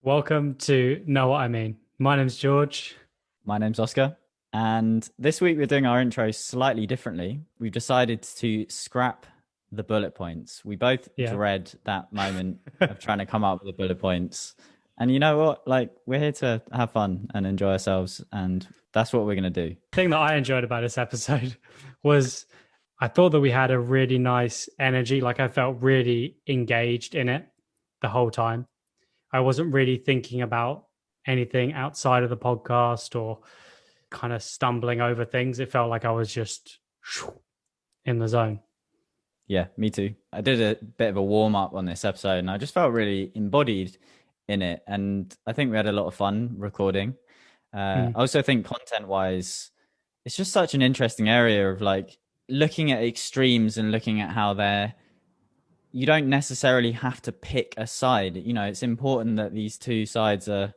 Welcome to Know What I Mean. My name's George. My name's Oscar, and this week we're doing our intro slightly differently. We've decided to scrap the bullet points. We both Yeah. dread that moment of trying to come up with the bullet points. And you know what? Like, we're here to have fun and enjoy ourselves, and that's what we're going to do. The thing that I enjoyed about this episode was I thought that we had a really nice energy. Like I felt really engaged in it the whole time. I wasn't really thinking about anything outside of the podcast or kind of stumbling over things. It felt like I was just in the zone. Yeah, me too. I did a bit of a warm up on this episode and I just felt really embodied in it. And I think we had a lot of fun recording. I also think content wise, it's just such an interesting area of like looking at extremes and looking at how you don't necessarily have to pick a side. You know, it's important that these two sides are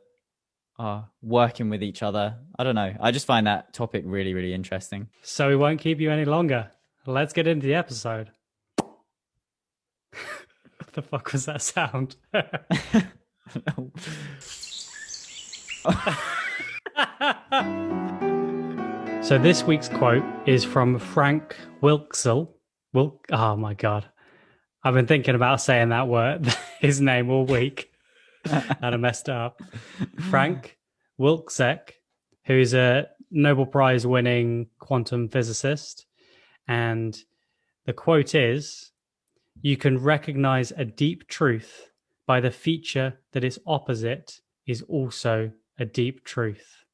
working with each other. I don't know. I just find that topic really, really interesting. So we won't keep you any longer. Let's get into the episode. What the fuck was that sound? So this week's quote is from Frank Wilczek. Oh my God. I've been thinking about saying that word, his name all week, and I messed it up. Frank Wilczek, who's a Nobel Prize winning quantum physicist. And the quote is, "You can recognize a deep truth by the feature that its opposite is also a deep truth."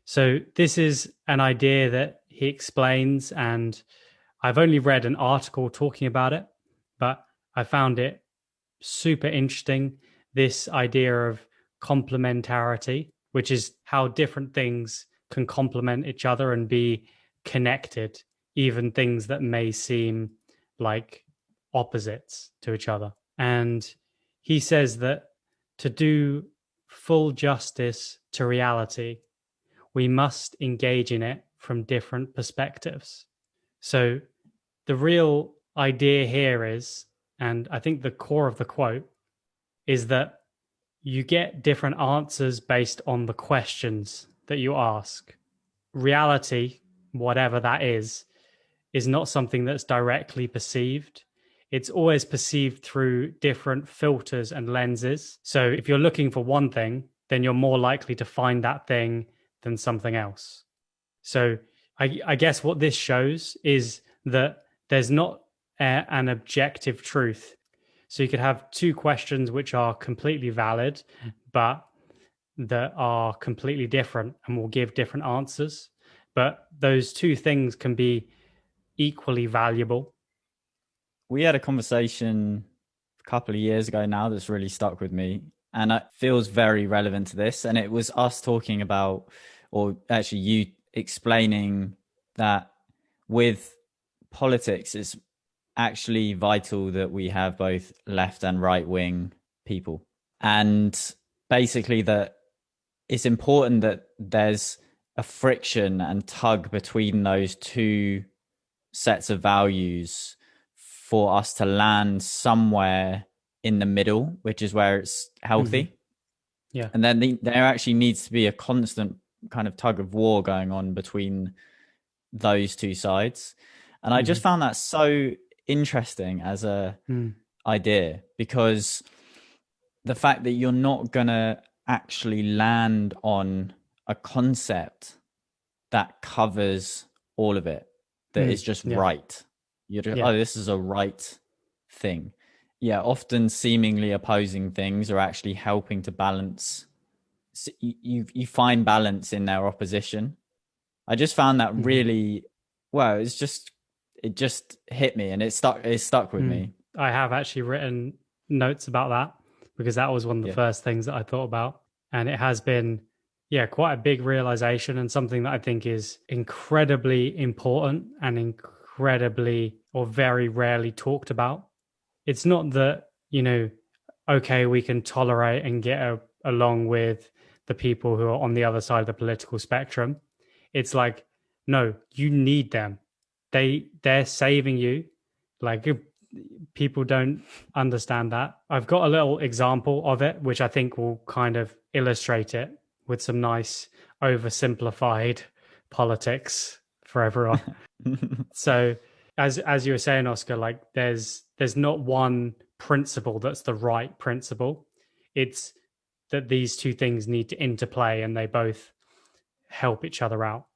So this is an idea that he explains, and I've only read an article talking about it, but I found it super interesting. This idea of complementarity, which is how different things can complement each other and be connected, even things that may seem like opposites to each other. And he says that to do full justice to reality, we must engage in it from different perspectives. So the real idea here is, and I think the core of the quote is that you get different answers based on the questions that you ask. Reality, whatever that is not something that's directly perceived. It's always perceived through different filters and lenses. So if you're looking for one thing, then you're more likely to find that thing than something else. So I guess what this shows is that there's not an objective truth. So you could have two questions which are completely valid, but that are completely different and will give different answers. But those two things can be equally valuable. We had a conversation a couple of years ago now that's really stuck with me, and it feels very relevant to this. And it was us talking about, or actually you explaining that with politics, it's actually vital that we have both left and right wing people. And basically that it's important that there's a friction and tug between those two sets of values for us to land somewhere in the middle, which is where it's healthy. Mm-hmm. Yeah. And then there actually needs to be a constant kind of tug of war going on between those two sides. And I just found that so interesting as a idea, because the fact that you're not going to actually land on a concept that covers all of it, that is just right. You're just, oh, this is a right thing. Yeah, often seemingly opposing things are actually helping to balance. You find balance in their opposition. I just found that really, well, it just hit me and it stuck with me. I have actually written notes about that because that was one of the first things that I thought about. And it has been, quite a big realization and something that I think is incredibly important and incredibly or very rarely talked about. It's not that, okay, we can tolerate and get along with the people who are on the other side of the political spectrum. It's like, no, you need them. They're saving you. Like, people don't understand that. I've got a little example of it, which I think will kind of illustrate it with some nice oversimplified politics for everyone. So as you were saying, Oscar, like there's not one principle that's the right principle. It's that these two things need to interplay and they both help each other out.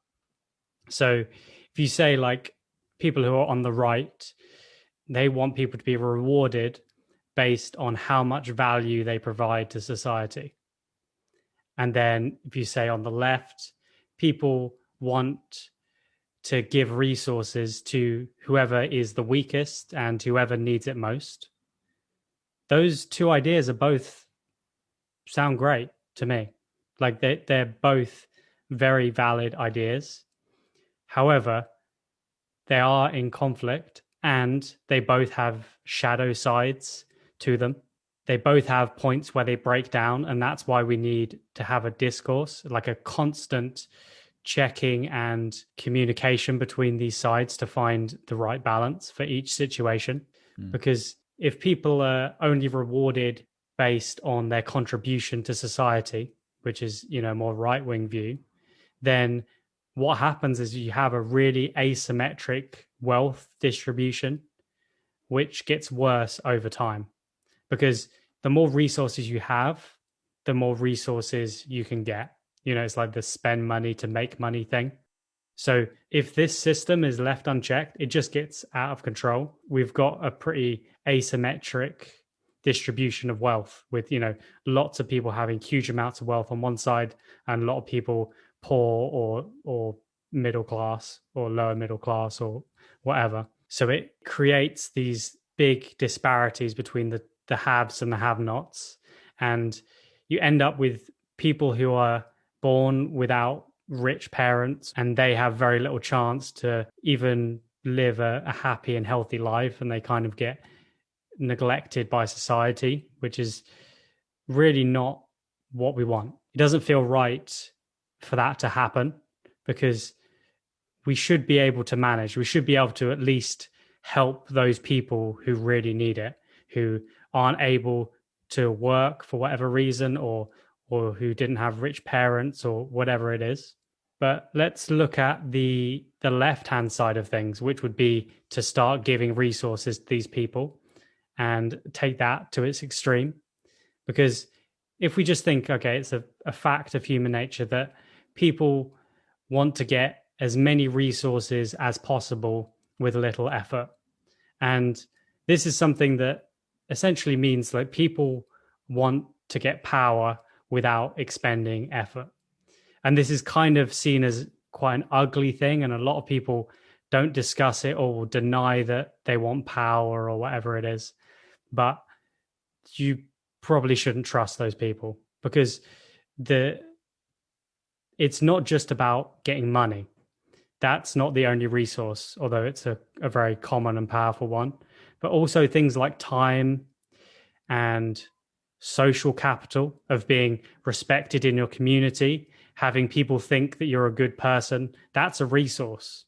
So if you say like people who are on the right, they want people to be rewarded based on how much value they provide to society. And then if you say on the left, people want to give resources to whoever is the weakest and whoever needs it most. Those two ideas are both sound great to me. Like they're both very valid ideas. However, they are in conflict and they both have shadow sides to them. They both have points where they break down, and that's why we need to have a discourse, like a constant checking and communication between these sides to find the right balance for each situation. Because if people are only rewarded based on their contribution to society, which is, you know, more right-wing view, then what happens is you have a really asymmetric wealth distribution, which gets worse over time. Because the more resources you have, the more resources you can get. You know, it's like the spend money to make money thing. So if this system is left unchecked, it just gets out of control. We've got a pretty asymmetric distribution of wealth with, you know, lots of people having huge amounts of wealth on one side and a lot of people poor or middle class or lower middle class or whatever. So it creates these big disparities between the haves and the have-nots. And you end up with people who are born without rich parents and they have very little chance to even live a happy and healthy life, and they kind of get neglected by society, which is really not what we want. It doesn't feel right for that to happen, because we should be able to manage. We should be able to at least help those people who really need it, who aren't able to work for whatever reason, or who didn't have rich parents or whatever it is. But let's look at the left-hand side of things, which would be to start giving resources to these people and take that to its extreme. Because if we just think, okay, it's a fact of human nature that people want to get as many resources as possible with little effort. And this is something that essentially means like people want to get power without expending effort. And this is kind of seen as quite an ugly thing. And a lot of people don't discuss it or deny that they want power or whatever it is. But you probably shouldn't trust those people, because it's not just about getting money. That's not the only resource, although it's a very common and powerful one. But also things like time and social capital of being respected in your community, having people think that you're a good person, that's a resource.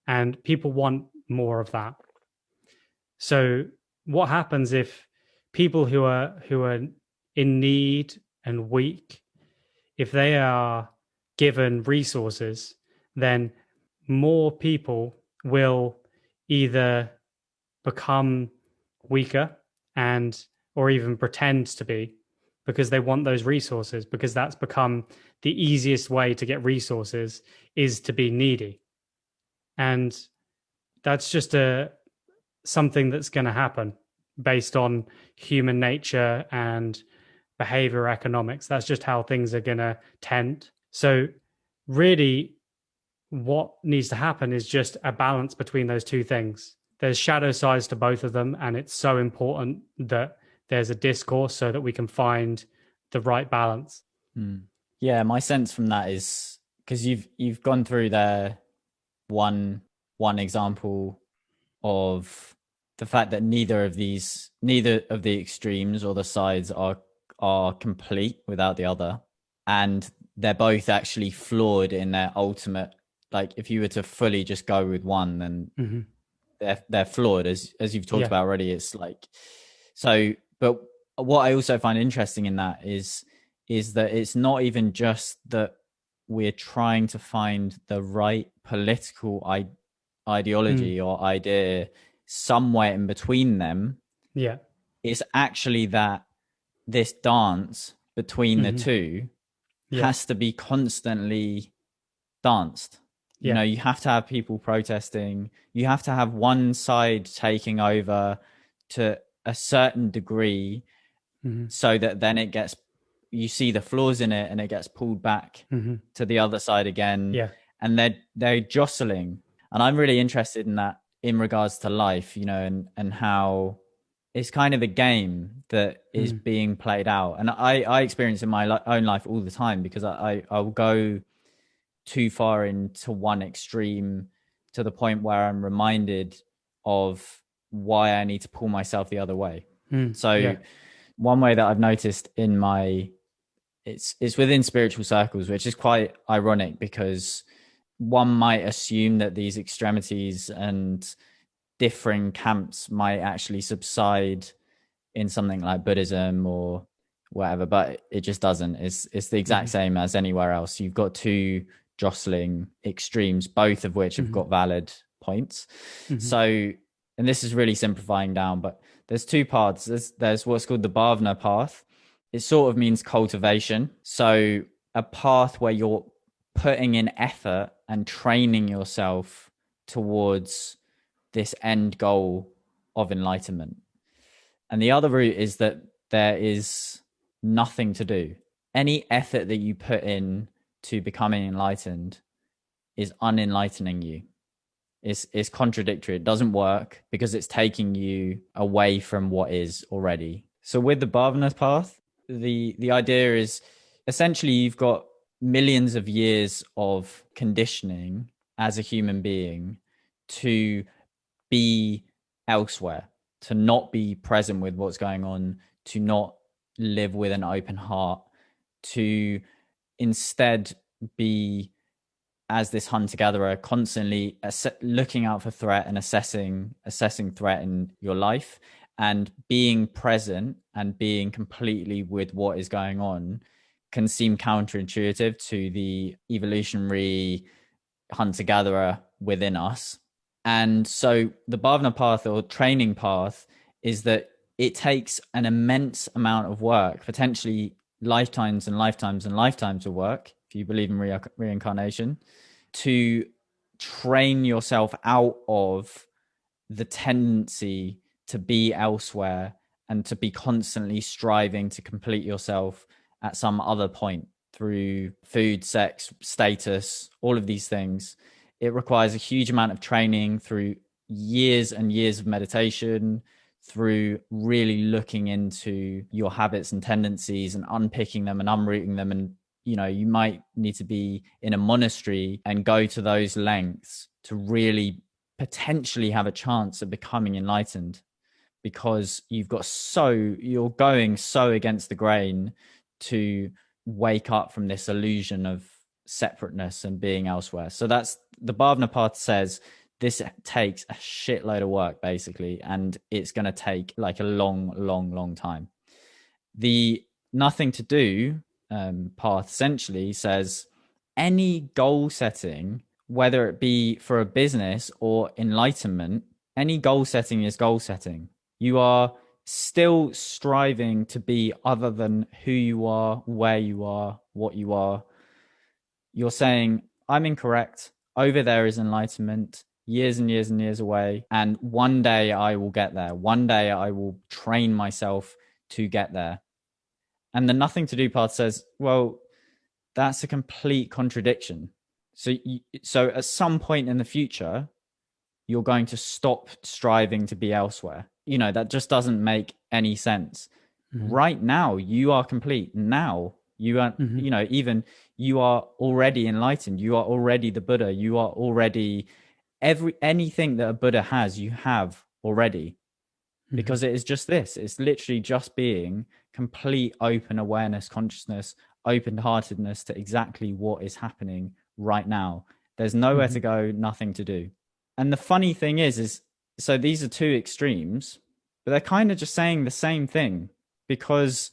And people want more of that. So what happens if people who are in need and weak, if they are given resources, then more people will either become weaker or even pretend to be, because they want those resources, because that's become the easiest way to get resources, is to be needy. And that's just something that's going to happen based on human nature and behavior economics. That's just how things are going to tend. So really what needs to happen is just a balance between those two things. There's shadow sides to both of them, and it's so important that there's a discourse so that we can find the right balance. Yeah, my sense from that is, because you've gone through there one example of the fact that neither of the extremes or the sides are complete without the other, and they're both actually flawed in their ultimate. Like if you were to fully just go with one, then they're flawed, as you've talked about already. It's like, so, but what I also find interesting in that is that it's not even just that we're trying to find the right political ideology or idea somewhere in between them. Yeah. It's actually that this dance between the two has to be constantly danced. You know, you have to have people protesting. You have to have one side taking over to a certain degree so that then it gets, you see the flaws in it and it gets pulled back to the other side again. Yeah. And they're jostling. And I'm really interested in that in regards to life, you know, and how it's kind of a game that is being played out. And I experience in my own life all the time, because I'll go too far into one extreme to the point where I'm reminded of why I need to pull myself the other way. One way that I've noticed in it's within spiritual circles, which is quite ironic, because one might assume that these extremities and differing camps might actually subside in something like Buddhism or whatever, but it just doesn't. It's the exact same as anywhere else. You've got two jostling extremes, both of which have got valid points. So, and this is really simplifying down, but there's two paths. There's what's called the 𝗢𝗲𝗿 path. It sort of means cultivation. So a path where you're putting in effort and training yourself towards this end goal of enlightenment. And the other route is that there is nothing to do. Any effort that you put in to becoming enlightened is unenlightening you. It's contradictory. It doesn't work because it's taking you away from what is already. So with the 𝗢𝗲𝗿 path, the idea is essentially you've got millions of years of conditioning as a human being to be elsewhere, to not be present with what's going on, to not live with an open heart, to instead be as this hunter-gatherer, constantly looking out for threat and assessing threat in your life, and being present and being completely with what is going on can seem counterintuitive to the evolutionary hunter-gatherer within us. And so the 𝗢𝗲𝗿 path, or training path, is that it takes an immense amount of work, potentially lifetimes and lifetimes and lifetimes of work, if you believe in reincarnation, to train yourself out of the tendency to be elsewhere and to be constantly striving to complete yourself at some other point through food, sex, status, all of these things. It requires a huge amount of training through years and years of meditation, through really looking into your habits and tendencies and unpicking them and unrooting them. And, you know, you might need to be in a monastery and go to those lengths to really potentially have a chance of becoming enlightened, because you're going so against the grain to wake up from this illusion of separateness and being elsewhere. So that's the 𝗢𝗿𝗿 path says this takes a shitload of work, basically, and it's going to take like a long time. The nothing to do path essentially says any goal setting, whether it be for a business or enlightenment, any goal setting is goal setting. You are still striving to be other than who you are, where you are, what you are. You're saying, I'm incorrect. Over there is enlightenment, years and years and years away. And one day I will get there. One day I will train myself to get there. And the nothing to do path says, well, that's a complete contradiction. So at some point in the future, you're going to stop striving to be elsewhere. You know, that just doesn't make any sense. Right now, you are complete. Now, you are, you know, even you are already enlightened. You are already the Buddha. You are already anything that a Buddha has, you have already. Because it is just this. It's literally just being complete open awareness, consciousness, open-heartedness to exactly what is happening right now. There's nowhere to go, nothing to do. And the funny thing is so these are two extremes, but they're kind of just saying the same thing, because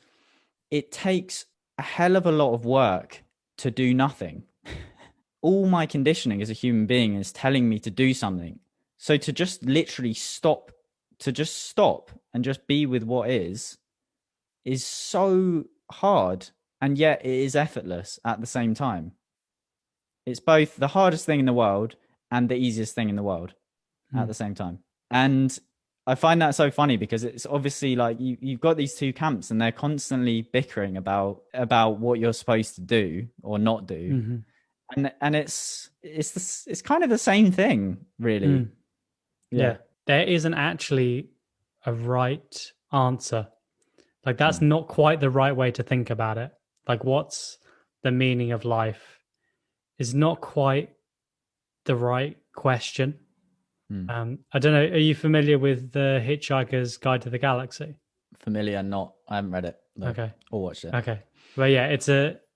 it takes a hell of a lot of work to do nothing. All my conditioning as a human being is telling me to do something. So to just literally stop and just be with what is so hard, and yet it is effortless at the same time. It's both the hardest thing in the world and the easiest thing in the world at the same time. And I find that so funny, because it's obviously like you've got these two camps and they're constantly bickering about what you're supposed to do or not do. And it's kind of the same thing, really. Yeah. There isn't actually a right answer. Like, that's not quite the right way to think about it. Like, what's the meaning of life is not quite the right question. I don't know. Are you familiar with the Hitchhiker's Guide to the Galaxy? Familiar, not. I haven't read it, though, okay, or watched it. Okay, well, yeah,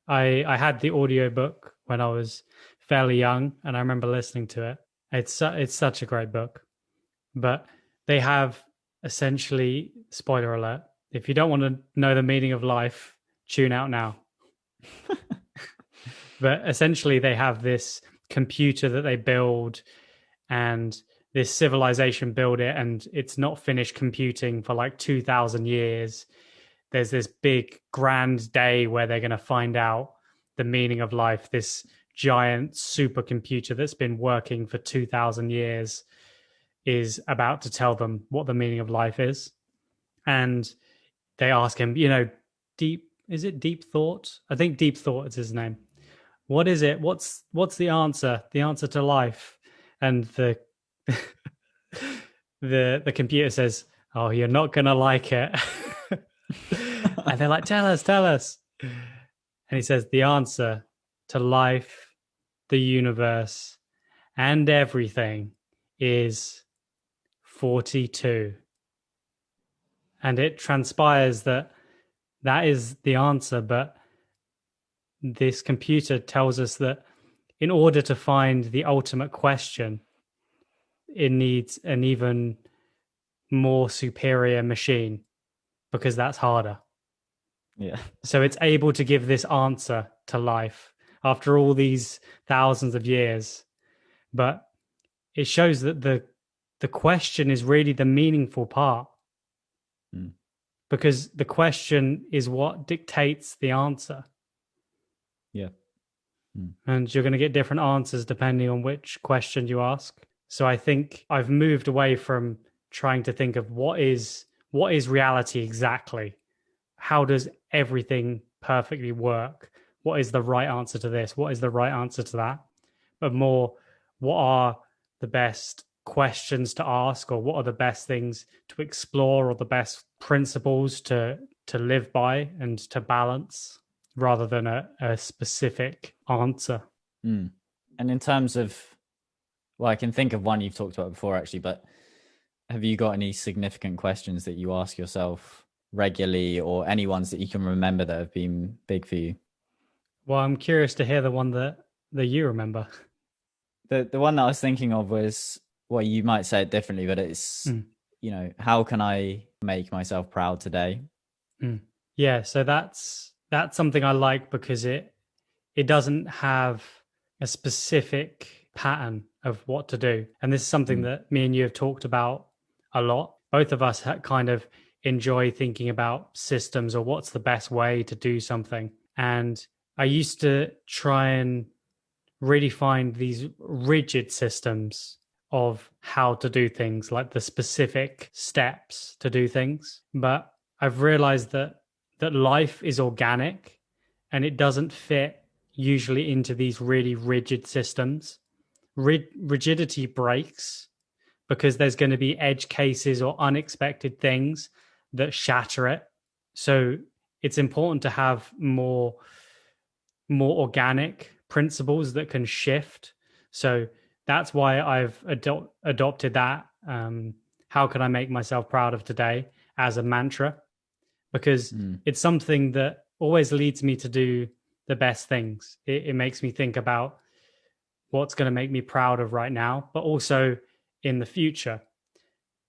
I had the audiobook when I was fairly young, and I remember listening to it. It's such a great book, but they have essentially, spoiler alert, if you don't want to know the meaning of life, tune out now. But essentially, they have this computer that they build, and this civilization build it, and it's not finished computing for like 2,000 years. There's this big grand day where they're going to find out the meaning of life. This giant supercomputer that's been working for 2,000 years is about to tell them what the meaning of life is. And they ask him, is it Deep Thought? I think Deep Thought is his name. What is it? What's the answer? The answer to life? And the the computer says, "Oh, you're not gonna like it." And they're like, tell us. And he says, the answer to life, the universe, and everything is 42. And it transpires that is the answer, but this computer tells us that in order to find the ultimate question, it needs an even more superior machine, because that's harder. Yeah. So it's able to give this answer to life after all these thousands of years. But it shows that the question is really the meaningful part. Because the question is what dictates the answer. Yeah. And you're going to get different answers depending on which question you ask. So I think I've moved away from trying to think of what is reality exactly. How does everything perfectly work? What is the right answer to this? What is the right answer to that? But more, what are the best questions to ask, or what are the best things to explore, or the best principles to live by and to balance, rather than a specific answer. And in terms of, well, I can think of one you've talked about before, actually, but have you got any significant questions that you ask yourself regularly, or any ones that you can remember that have been big for you? Well, I'm curious to hear the one that you remember. The one that I was thinking of was, well, you might say it differently, but it's, how can I make myself proud today? Yeah, so that's something I like, because it doesn't have a specific pattern of what to do. And this is something that me and you have talked about a lot. Both of us kind of enjoy thinking about systems, or what's the best way to do something. And I used to try and really find these rigid systems of how to do things, like the specific steps to do things. But I've realized that life is organic, and it doesn't fit usually into these really rigid systems. Rigidity breaks because there's going to be edge cases or unexpected things that shatter it. So it's important to have more organic principles that can shift. So that's why I've adopted that. How can I make myself proud of today as a mantra? Because it's something that always leads me to do the best things. It makes me think about what's going to make me proud of right now, but also in the future.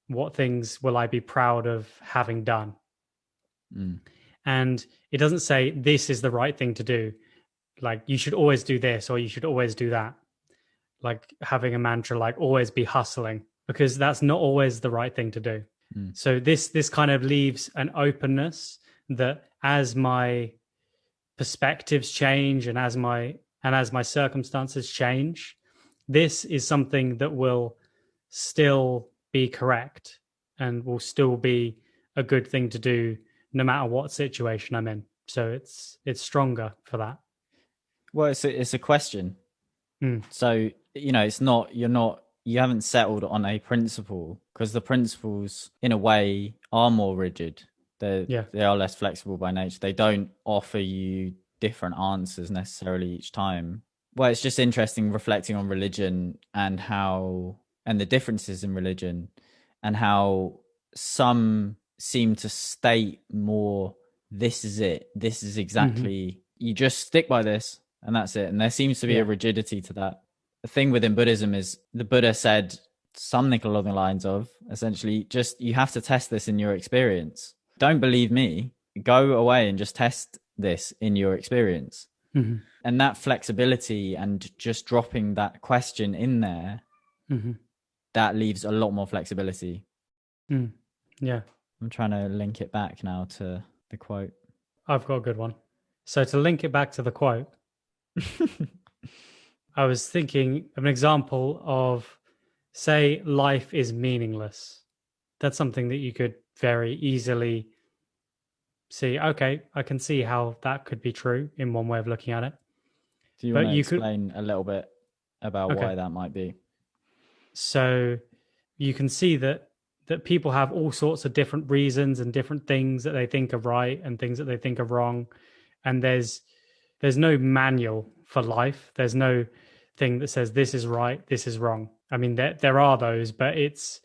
what things will I be proud of having done? And it doesn't say this is the right thing to do. Like you should always do this or you should always do that. Like having a mantra like always be hustling, because that's not always the right thing to do. So this kind of leaves an openness that as my perspectives change and as my circumstances change, this is something that will still be correct and will still be a good thing to do no matter what situation I'm in. So it's stronger for that. Well, it's a question. So, it's not, you haven't settled on a principle, because the principles in a way are more rigid. They are less flexible by nature. They don't offer you different answers necessarily each time. Well, it's just interesting reflecting on religion and the differences in religion, and how some seem to state more, this is it. This is exactly, you just stick by this and that's it. And there seems to be a rigidity to that. The thing within Buddhism is the Buddha said something along the lines of, essentially, just you have to test this in your experience. Don't believe me. Go away and just test this in your experience. And that flexibility and just dropping that question in there, that leaves a lot more flexibility. Yeah. I'm trying to link it back now to the quote. I've got a good one. So to link it back to the quote, I was thinking of an example of, say, life is meaningless. That's something that you could very easily see. Okay, I can see how that could be true in one way of looking at it. Do you want to explain a little bit about why that might be? So you can see that people have all sorts of different reasons and different things that they think are right and things that they think are wrong. And there's no manual for life. There's no thing that says this is right, this is wrong. I mean, there are those, but it's,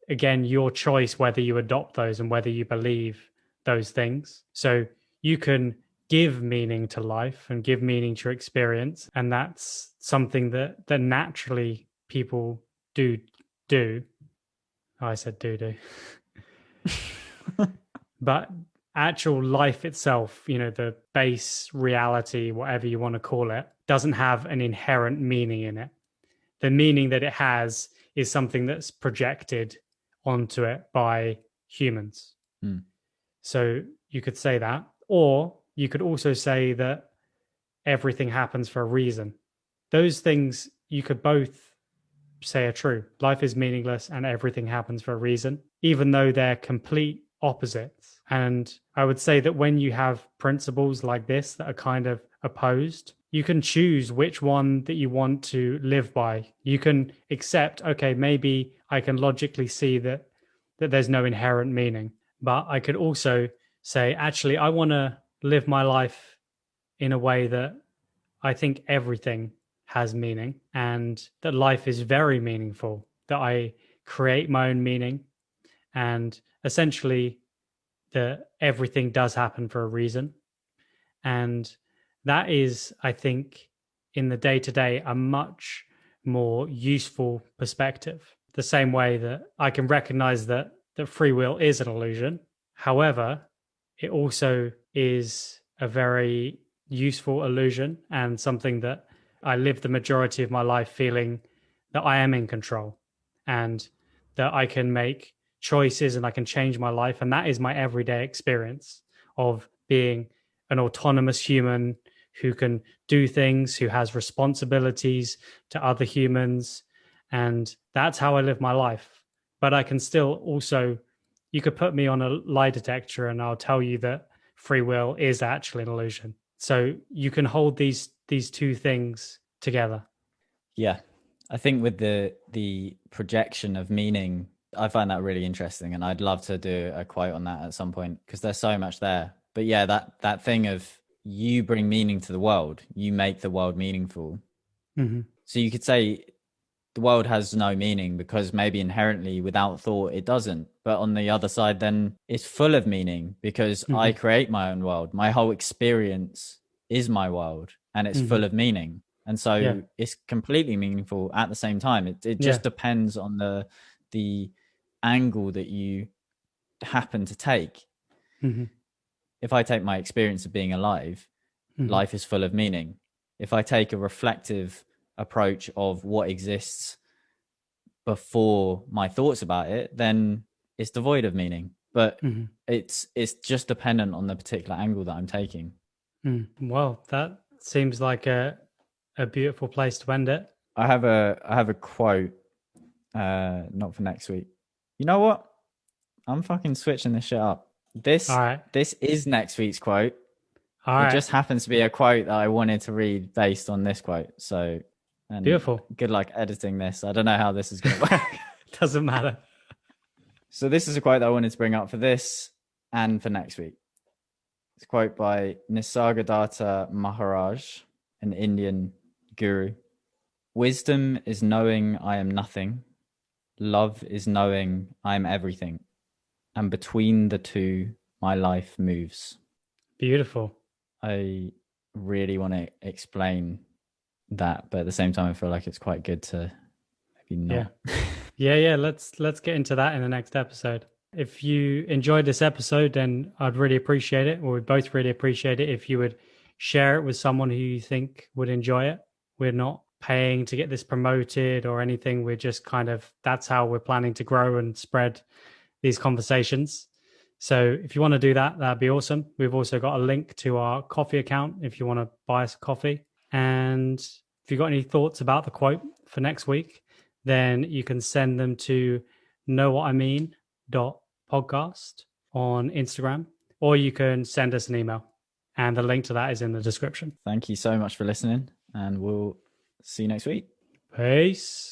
again, your choice whether you adopt those and whether you believe those things. So you can give meaning to life and give meaning to your experience. And that's something that naturally people do. Oh, I said do. But actual life itself, the base reality, whatever you want to call it, doesn't have an inherent meaning in it. The meaning that it has is something that's projected onto it by humans. So you could say that, or you could also say that everything happens for a reason. Those things you could both say are true. Life is meaningless and everything happens for a reason, even though they're complete opposites. And I would say that when you have principles like this that are kind of opposed, you can choose which one that you want to live by. You can accept, okay, maybe I can logically see that there's no inherent meaning, but I could also say, actually, I want to live my life in a way that I think everything has meaning and that life is very meaningful, that I create my own meaning, and essentially that everything does happen for a reason. And that is, I think, in the day-to-day, a much more useful perspective. The same way that I can recognize that free will is an illusion. However, it also is a very useful illusion and something that I live the majority of my life feeling that I am in control and that I can make choices and I can change my life. And that is my everyday experience of being an autonomous human who can do things, who has responsibilities to other humans. And that's how I live my life. But I can still also, you could put me on a lie detector and I'll tell you that free will is actually an illusion. So you can hold these two things together. Yeah. I think with the projection of meaning, I find that really interesting, and I'd love to do a quote on that at some point because there's so much there. But yeah, that thing of you bring meaning to the world, you make the world meaningful. So you could say the world has no meaning because maybe inherently without thought it doesn't. But on the other side, then it's full of meaning because I create my own world. My whole experience is my world and it's full of meaning. And so it's completely meaningful at the same time. It just depends on the angle that you happen to take. Mm-hmm. If I take my experience of being alive, life is full of meaning. If I take a reflective approach of what exists before my thoughts about it, then it's devoid of meaning. But it's just dependent on the particular angle that I'm taking. Well, that seems like a beautiful place to end it. I have a quote, not for next week. You know what? I'm fucking switching this shit up. This is next week's quote. It just happens to be a quote that I wanted to read based on this quote. So, and beautiful. Good luck editing this. I don't know how this is going to work. Doesn't matter. So this is a quote that I wanted to bring up for this and for next week. It's a quote by Nisargadatta Maharaj, an Indian guru. Wisdom is knowing I am nothing. Love is knowing I am everything. And between the two, my life moves. Beautiful. I really want to explain that, but at the same time, I feel like it's quite good to maybe not. Yeah. Let's get into that in the next episode. If you enjoyed this episode, then I'd really appreciate it, or we'd both really appreciate it if you would share it with someone who you think would enjoy it. We're not paying to get this promoted or anything. We're just that's how we're planning to grow and spread these conversations. So if you want to do that, that'd be awesome. We've also got a link to our coffee account if you want to buy us a coffee. And if you've got any thoughts about the quote for next week, then you can send them to knowwhatimean.podcast on Instagram, or you can send us an email. And the link to that is in the description. Thank you so much for listening, and we'll see you next week. Peace.